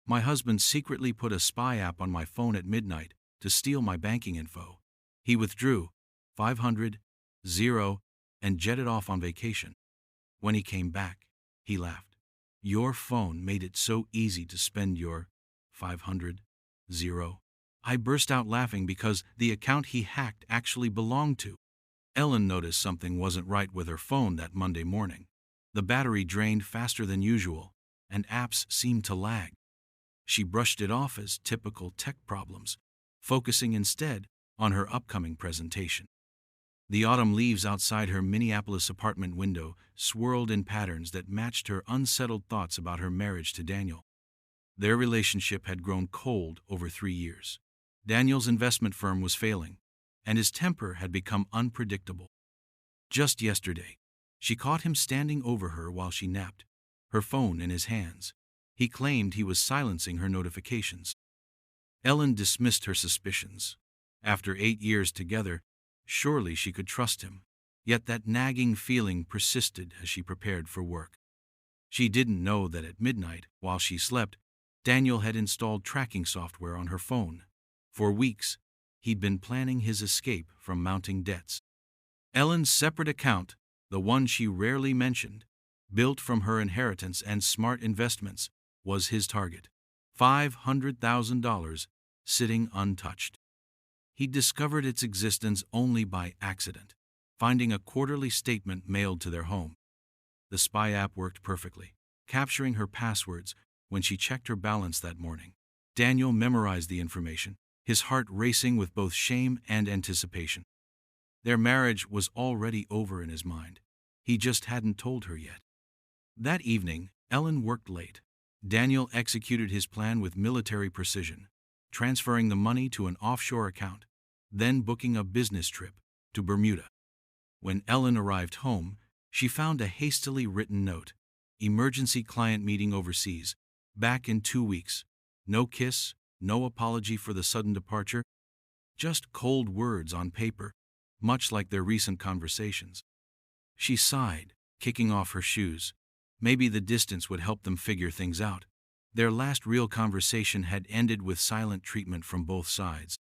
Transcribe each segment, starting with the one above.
My husband secretly put a spy app on my phone at midnight to steal my banking info. He withdrew 500, and jetted off on vacation. When he came back, he laughed. Your phone made it so easy to spend your 500. I burst out laughing because the account he hacked actually belonged to. Ellen noticed something wasn't right with her phone that Monday morning. The battery drained faster than usual, and apps seemed to lag. She brushed it off as typical tech problems, focusing instead on her upcoming presentation. The autumn leaves outside her Minneapolis apartment window swirled in patterns that matched her unsettled thoughts about her marriage to Daniel. Their relationship had grown cold over 3 years. Daniel's investment firm was failing, and his temper had become unpredictable. Just yesterday, she caught him standing over her while she napped, her phone in his hands. He claimed he was silencing her notifications. Ellen dismissed her suspicions. After 8 years together, surely she could trust him. Yet that nagging feeling persisted as she prepared for work. She didn't know that at midnight, while she slept, Daniel had installed tracking software on her phone. For weeks, he'd been planning his escape from mounting debts. Ellen's separate account, the one she rarely mentioned, built from her inheritance and smart investments, was his target. $500,000 sitting untouched. He discovered its existence only by accident, finding a quarterly statement mailed to their home. The spy app worked perfectly, capturing her passwords when she checked her balance that morning. Daniel memorized the information, his heart racing with both shame and anticipation. Their marriage was already over in his mind. He just hadn't told her yet. That evening, Ellen worked late. Daniel executed his plan with military precision, transferring the money to an offshore account, then booking a business trip to Bermuda. When Ellen arrived home, she found a hastily written note. Emergency client meeting overseas. Back in 2 weeks. No kiss, no apology for the sudden departure. Just cold words on paper, much like their recent conversations. She sighed, kicking off her shoes. Maybe the distance would help them figure things out. Their last real conversation had ended with silent treatment from both sides.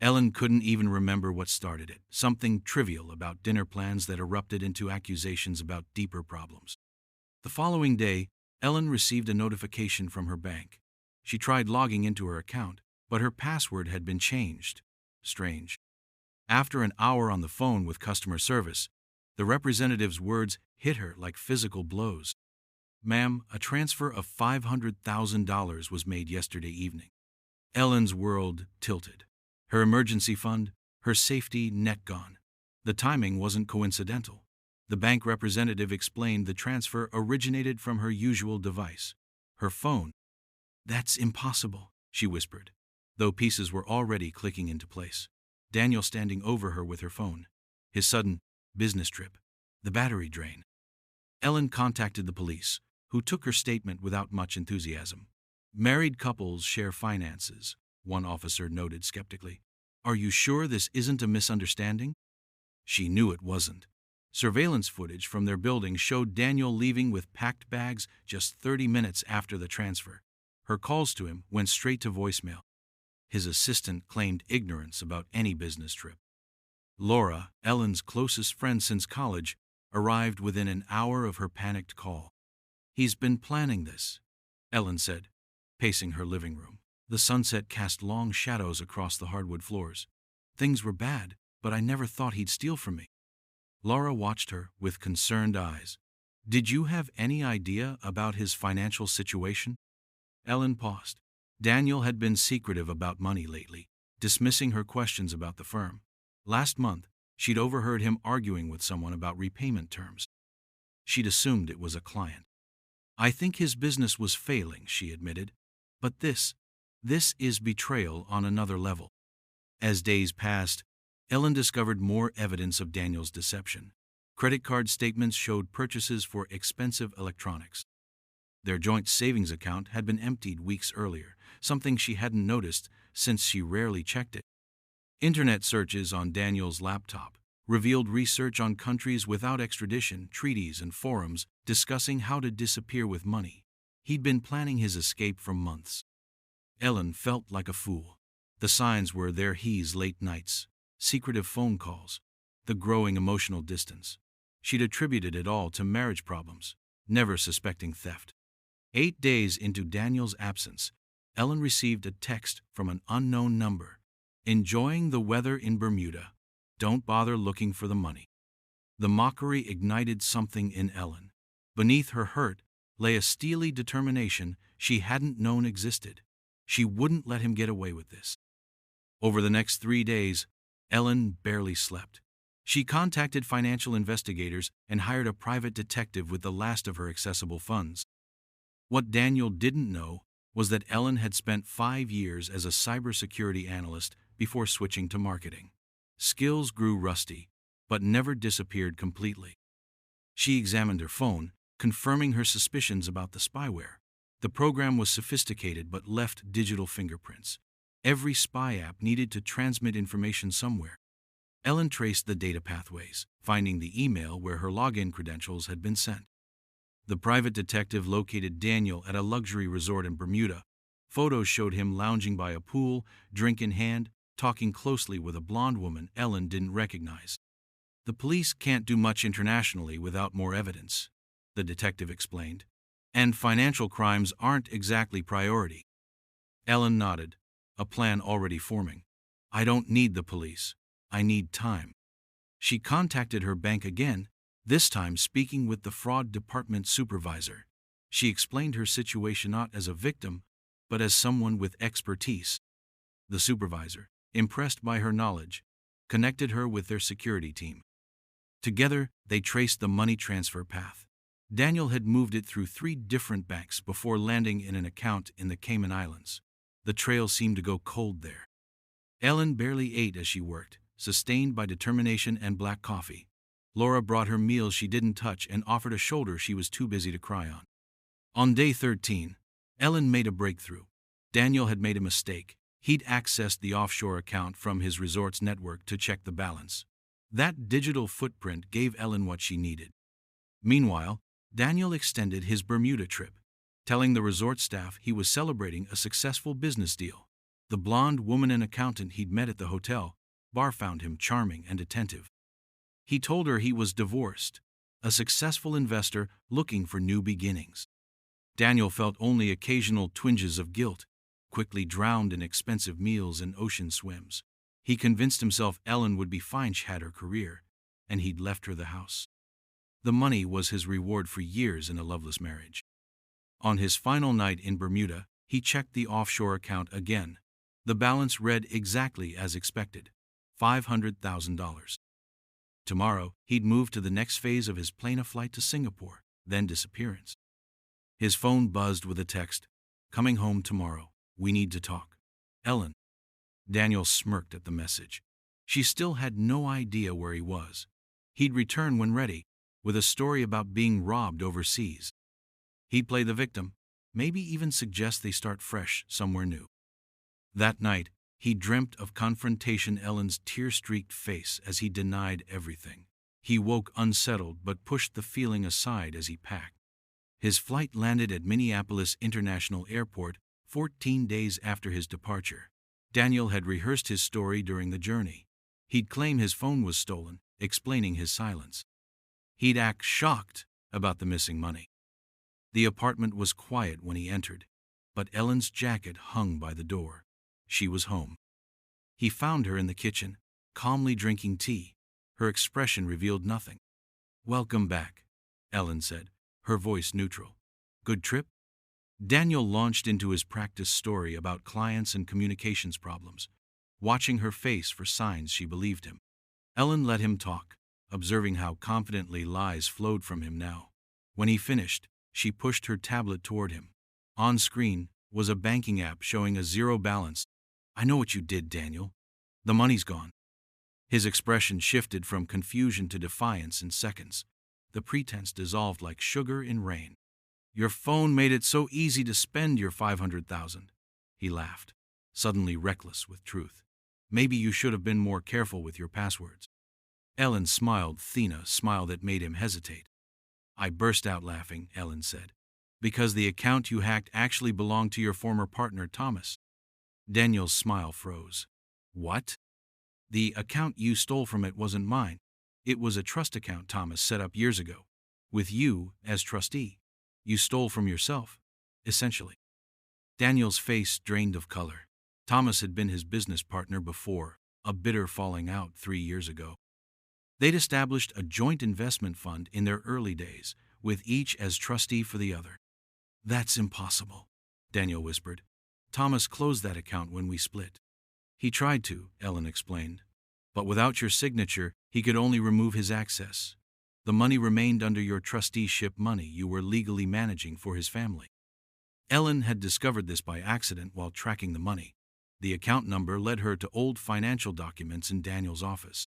Ellen couldn't even remember what started it, something trivial about dinner plans that erupted into accusations about deeper problems. The following day, Ellen received a notification from her bank. She tried logging into her account, but her password had been changed. Strange. After an hour on the phone with customer service, the representative's words hit her like physical blows. Ma'am, a transfer of $500,000 was made yesterday evening. Ellen's world tilted. Her emergency fund, her safety net gone. The timing wasn't coincidental. The bank representative explained the transfer originated from her usual device, her phone. That's impossible, she whispered, though pieces were already clicking into place. Daniel standing over her with her phone. His sudden business trip. The battery drain. Ellen contacted the police, who took her statement without much enthusiasm. Married couples share finances, one officer noted skeptically. Are you sure this isn't a misunderstanding? She knew it wasn't. Surveillance footage from their building showed Daniel leaving with packed bags just 30 minutes after the transfer. Her calls to him went straight to voicemail. His assistant claimed ignorance about any business trip. Laura, Ellen's closest friend since college, arrived within an hour of her panicked call. He's been planning this, Ellen said, pacing her living room. The sunset cast long shadows across the hardwood floors. Things were bad, but I never thought he'd steal from me. Laura watched her with concerned eyes. Did you have any idea about his financial situation? Ellen paused. Daniel had been secretive about money lately, dismissing her questions about the firm. Last month, she'd overheard him arguing with someone about repayment terms. She'd assumed it was a client. I think his business was failing, she admitted. But this is betrayal on another level. As days passed, Ellen discovered more evidence of Daniel's deception. Credit card statements showed purchases for expensive electronics. Their joint savings account had been emptied weeks earlier, something she hadn't noticed since she rarely checked it. Internet searches on Daniel's laptop revealed research on countries without extradition treaties and forums discussing how to disappear with money. He'd been planning his escape for months. Ellen felt like a fool. The signs were there: his late nights, secretive phone calls, the growing emotional distance. She'd attributed it all to marriage problems, never suspecting theft. 8 days into Daniel's absence, Ellen received a text from an unknown number. "Enjoying the weather in Bermuda. Don't bother looking for the money." The mockery ignited something in Ellen. Beneath her hurt lay a steely determination she hadn't known existed. She wouldn't let him get away with this. Over the next 3 days, Ellen barely slept. She contacted financial investigators and hired a private detective with the last of her accessible funds. What Daniel didn't know was that Ellen had spent 5 years as a cybersecurity analyst before switching to marketing. Skills grew rusty, but never disappeared completely. She examined her phone, confirming her suspicions about the spyware. The program was sophisticated but left digital fingerprints. Every spy app needed to transmit information somewhere. Ellen traced the data pathways, finding the email where her login credentials had been sent. The private detective located Daniel at a luxury resort in Bermuda. Photos showed him lounging by a pool, drink in hand, talking closely with a blonde woman Ellen didn't recognize. "The police can't do much internationally without more evidence," the detective explained. "And financial crimes aren't exactly priority." Ellen nodded, a plan already forming. "I don't need the police. I need time." She contacted her bank again, this time speaking with the fraud department supervisor. She explained her situation not as a victim, but as someone with expertise. The supervisor, impressed by her knowledge, connected her with their security team. Together, they traced the money transfer path. Daniel had moved it through 3 different banks before landing in an account in the Cayman Islands. The trail seemed to go cold there. Ellen barely ate as she worked, sustained by determination and black coffee. Laura brought her meals she didn't touch and offered a shoulder she was too busy to cry on. On day 13, Ellen made a breakthrough. Daniel had made a mistake. He'd accessed the offshore account from his resort's network to check the balance. That digital footprint gave Ellen what she needed. Meanwhile, Daniel extended his Bermuda trip, telling the resort staff he was celebrating a successful business deal. The blonde woman and accountant he'd met at the hotel bar found him charming and attentive. He told her he was divorced, a successful investor looking for new beginnings. Daniel felt only occasional twinges of guilt, quickly drowned in expensive meals and ocean swims. He convinced himself Ellen would be fine. She had her career, and he'd left her the house. The money was his reward for years in a loveless marriage. On his final night in Bermuda, he checked the offshore account again. The balance read exactly as expected: $500,000. Tomorrow, he'd move to the next phase of his plane, a flight to Singapore, then disappearance. His phone buzzed with a text: "Coming home tomorrow. We need to talk. Ellen." Daniel smirked at the message. She still had no idea where he was. He'd return when ready, with a story about being robbed overseas. He'd play the victim, maybe even suggest they start fresh somewhere new. That night, he dreamt of confrontation, Ellen's tear-streaked face as he denied everything. He woke unsettled but pushed the feeling aside as he packed. His flight landed at Minneapolis International Airport 14 days after his departure. Daniel had rehearsed his story during the journey. He'd claim his phone was stolen, explaining his silence. He'd act shocked about the missing money. The apartment was quiet when he entered, but Ellen's jacket hung by the door. She was home. He found her in the kitchen, calmly drinking tea. Her expression revealed nothing. "Welcome back," Ellen said, her voice neutral. "Good trip?" Daniel launched into his practice story about clients and communications problems, watching her face for signs she believed him. Ellen let him talk, observing how confidently lies flowed from him now. When he finished, she pushed her tablet toward him. On screen was a banking app showing a zero balance. "I know what you did, Daniel. The money's gone." His expression shifted from confusion to defiance in seconds. The pretense dissolved like sugar in rain. "Your phone made it so easy to spend your $500,000. He laughed, suddenly reckless with truth. "Maybe you should have been more careful with your passwords." Ellen smiled, a smile that made him hesitate. "I burst out laughing," Ellen said, Because the account you hacked actually belonged to your former partner, Thomas. Daniel's smile froze. What? The account you stole from it wasn't mine. It was a trust account Thomas set up years ago, with you as trustee. You stole from yourself, essentially. Daniel's face drained of color. Thomas had been his business partner before, a bitter falling out 3 years ago. They'd established a joint investment fund in their early days, with each as trustee for the other. That's impossible, Daniel whispered. Thomas closed that account when we split. He tried to, Ellen explained. But without your signature, he could only remove his access. The money remained under your trusteeship money you were legally managing for his family. Ellen had discovered this by accident while tracking the money. The account number led her to old financial documents in Daniel's office.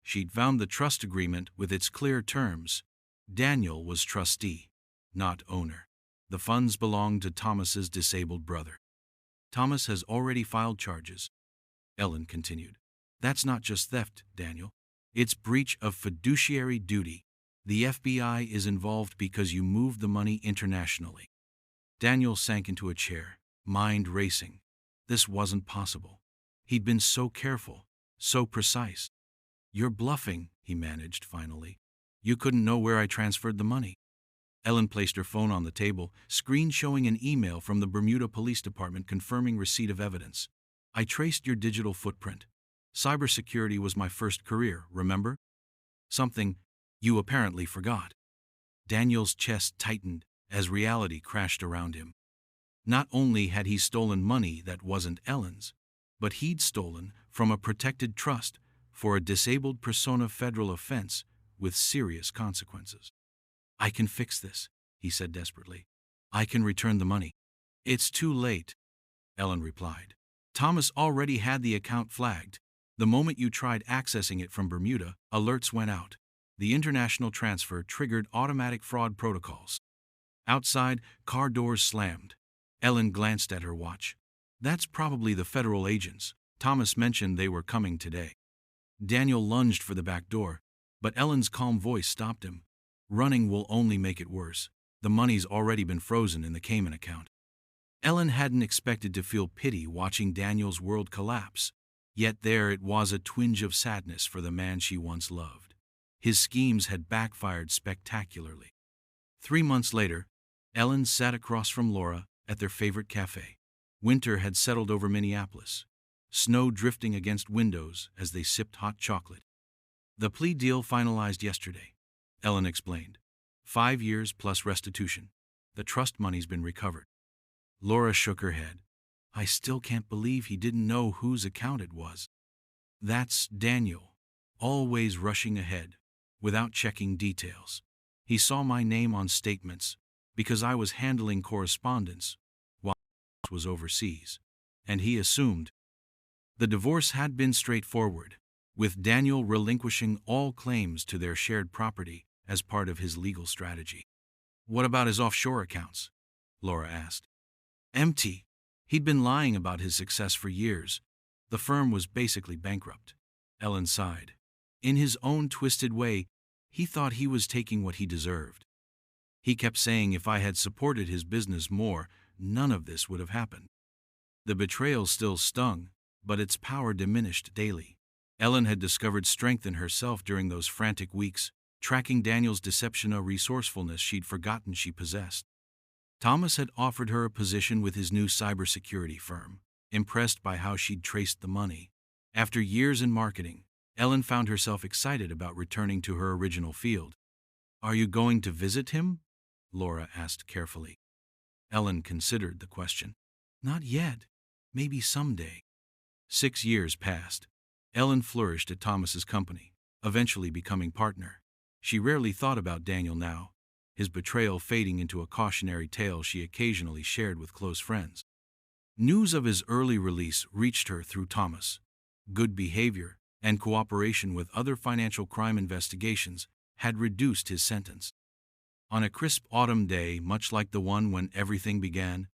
She'd found the trust agreement with its clear terms. Daniel was trustee, not owner. The funds belonged to Thomas's disabled brother. Thomas has already filed charges, Ellen continued. That's not just theft, Daniel. It's breach of fiduciary duty. The FBI is involved because you moved the money internationally. Daniel sank into a chair, mind racing. This wasn't possible. He'd been so careful, so precise. You're bluffing, he managed finally. You couldn't know where I transferred the money. Ellen placed her phone on the table, screen showing an email from the Bermuda Police Department confirming receipt of evidence. I traced your digital footprint. Cybersecurity was my first career, remember? Something you apparently forgot. Daniel's chest tightened as reality crashed around him. Not only had he stolen money that wasn't Ellen's, but he'd stolen from a protected trust for a disabled persona federal offense with serious consequences. I can fix this, he said desperately. I can return the money. It's too late, Ellen replied. Thomas already had the account flagged. The moment you tried accessing it from Bermuda, alerts went out. The international transfer triggered automatic fraud protocols. Outside, car doors slammed. Ellen glanced at her watch. That's probably the federal agents. Thomas mentioned they were coming today. Daniel lunged for the back door, but Ellen's calm voice stopped him. Running will only make it worse. The money's already been frozen in the Cayman account. Ellen hadn't expected to feel pity watching Daniel's world collapse, yet there it was a twinge of sadness for the man she once loved. His schemes had backfired spectacularly. 3 months later, Ellen sat across from Laura at their favorite cafe. Winter had settled over Minneapolis, snow drifting against windows as they sipped hot chocolate. The plea deal finalized yesterday, Ellen explained. 5 years plus restitution. The trust money's been recovered. Laura shook her head. I still can't believe he didn't know whose account it was. That's Daniel, always rushing ahead, without checking details. He saw my name on statements because I was handling correspondence while I was overseas, and he assumed. The divorce had been straightforward, with Daniel relinquishing all claims to their shared property as part of his legal strategy. What about his offshore accounts? Laura asked. Empty. He'd been lying about his success for years. The firm was basically bankrupt. Ellen sighed. In his own twisted way, he thought he was taking what he deserved. He kept saying if I had supported his business more, none of this would have happened. The betrayal still stung, but its power diminished daily. Ellen had discovered strength in herself during those frantic weeks, tracking Daniel's deception, a resourcefulness she'd forgotten she possessed. Thomas had offered her a position with his new cybersecurity firm, impressed by how she'd traced the money. After years in marketing, Ellen found herself excited about returning to her original field. Are you going to visit him? Laura asked carefully. Ellen considered the question. Not yet. Maybe someday. 6 years passed. Ellen flourished at Thomas's company, eventually becoming partner. She rarely thought about Daniel now, his betrayal fading into a cautionary tale she occasionally shared with close friends. News of his early release reached her through Thomas. Good behavior and cooperation with other financial crime investigations had reduced his sentence. On a crisp autumn day, much like the one when everything began,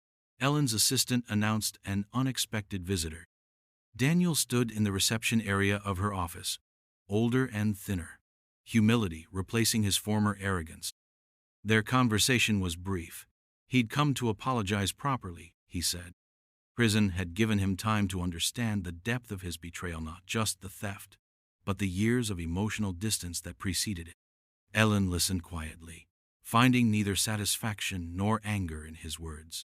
Ellen's assistant announced an unexpected visitor. Daniel stood in the reception area of her office, older and thinner, humility replacing his former arrogance. Their conversation was brief. He'd come to apologize properly, he said. Prison had given him time to understand the depth of his betrayal, not just the theft, but the years of emotional distance that preceded it. Ellen listened quietly, finding neither satisfaction nor anger in his words.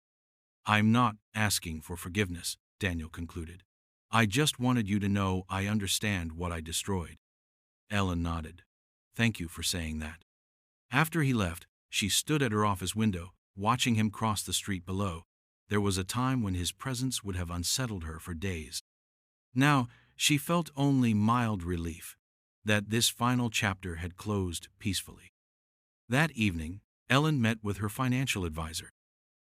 "I'm not asking for forgiveness," Daniel concluded. "I just wanted you to know I understand what I destroyed." Ellen nodded. "Thank you for saying that." After he left, she stood at her office window, watching him cross the street below. There was a time when his presence would have unsettled her for days. Now, she felt only mild relief that this final chapter had closed peacefully. That evening, Ellen met with her financial advisor.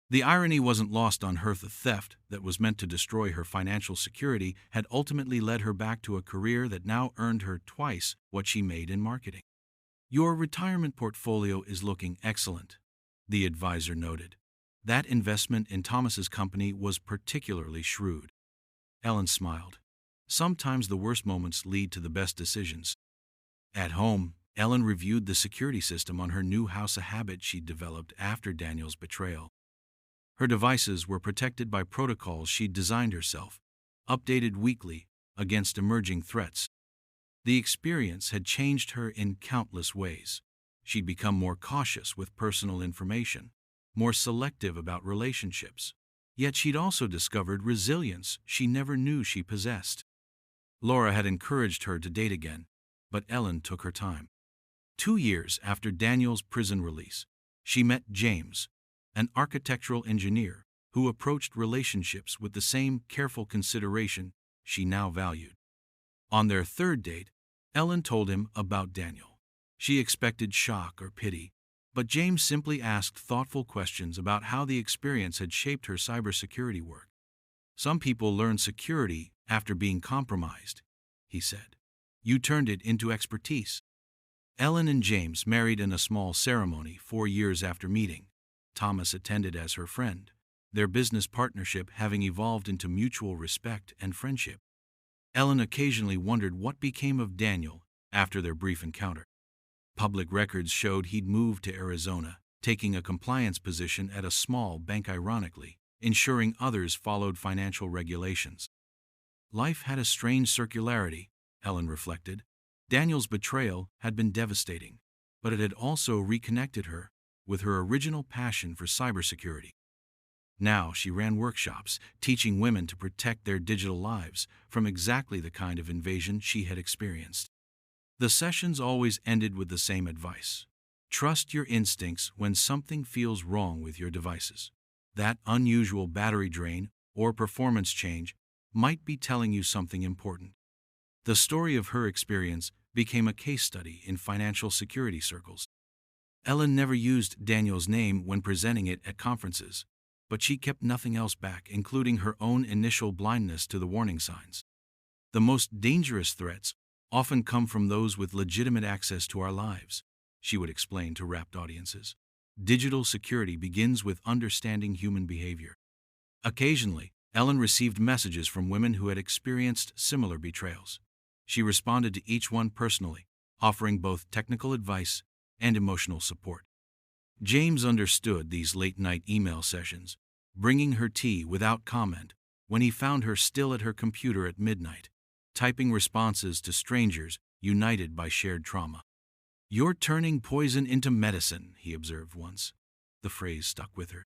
The irony wasn't lost on her. The theft that was meant to destroy her financial security had ultimately led her back to a career that now earned her twice what she made in marketing. "Your retirement portfolio is looking excellent," the advisor noted. That investment in Thomas's company was particularly shrewd. Ellen smiled. Sometimes the worst moments lead to the best decisions. At home, Ellen reviewed the security system on her new house, a habit she'd developed after Daniel's betrayal. Her devices were protected by protocols she'd designed herself, updated weekly against emerging threats. The experience had changed her in countless ways. She'd become more cautious with personal information, more selective about relationships. Yet she'd also discovered resilience she never knew she possessed. Laura had encouraged her to date again, but Ellen took her time. 2 years after Daniel's prison release, she met James, an architectural engineer who approached relationships with the same careful consideration she now valued. On their third date, Ellen told him about Daniel. She expected shock or pity, but James simply asked thoughtful questions about how the experience had shaped her cybersecurity work. "Some people learn security after being compromised," he said. "You turned it into expertise." Ellen and James married in a small ceremony 4 years after meeting. Thomas attended as her friend, their business partnership having evolved into mutual respect and friendship. Ellen occasionally wondered what became of Daniel after their brief encounter. Public records showed he'd moved to Arizona, taking a compliance position at a small bank, ironically, ensuring others followed financial regulations. Life had a strange circularity, Ellen reflected. Daniel's betrayal had been devastating, but it had also reconnected her with her original passion for cybersecurity. Now she ran workshops, teaching women to protect their digital lives from exactly the kind of invasion she had experienced. The sessions always ended with the same advice: trust your instincts when something feels wrong with your devices. That unusual battery drain or performance change might be telling you something important. The story of her experience became a case study in financial security circles. Ellen never used Daniel's name when presenting it at conferences, but she kept nothing else back, including her own initial blindness to the warning signs. "The most dangerous threats often come from those with legitimate access to our lives," she would explain to rapt audiences. "Digital security begins with understanding human behavior." Occasionally, Ellen received messages from women who had experienced similar betrayals. She responded to each one personally, offering both technical advice and emotional support. James understood these late-night email sessions, bringing her tea without comment when he found her still at her computer at midnight, typing responses to strangers united by shared trauma. "You're turning poison into medicine," he observed once. The phrase stuck with her.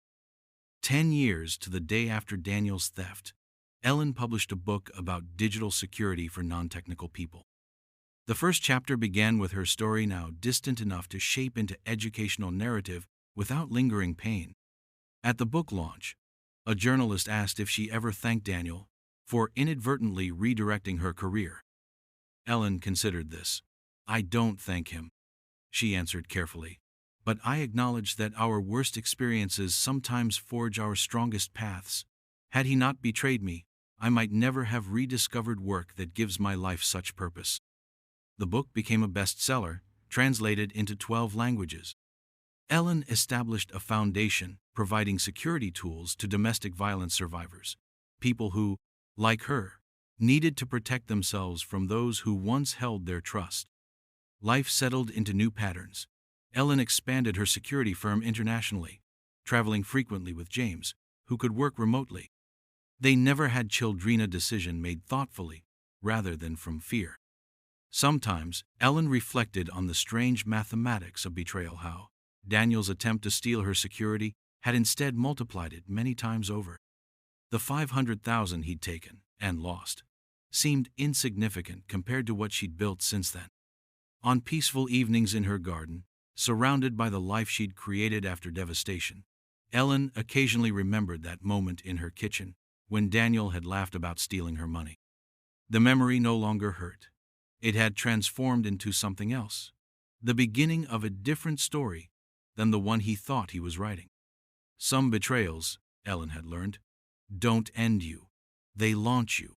10 years to the day after Daniel's theft, Ellen published a book about digital security for non-technical people. The first chapter began with her story, now distant enough to shape into educational narrative without lingering pain. At the book launch, a journalist asked if she ever thanked Daniel for inadvertently redirecting her career. Ellen considered this. "I don't thank him," she answered carefully, "but I acknowledge that our worst experiences sometimes forge our strongest paths. Had he not betrayed me, I might never have rediscovered work that gives my life such purpose." The book became a bestseller, translated into 12 languages. Ellen established a foundation providing security tools to domestic violence survivors, people who, like her, needed to protect themselves from those who once held their trust. Life settled into new patterns. Ellen expanded her security firm internationally, traveling frequently with James, who could work remotely. They never had children a decision made thoughtfully, rather than from fear. Sometimes, Ellen reflected on the strange mathematics of betrayal, how Daniel's attempt to steal her security had instead multiplied it many times over. The 500,000 he'd taken, and lost, seemed insignificant compared to what she'd built since then. On peaceful evenings in her garden, surrounded by the life she'd created after devastation, Ellen occasionally remembered that moment in her kitchen when Daniel had laughed about stealing her money. The memory no longer hurt. It had transformed into something else, the beginning of a different story than the one he thought he was writing. Some betrayals, Ellen had learned, don't end you, they launch you.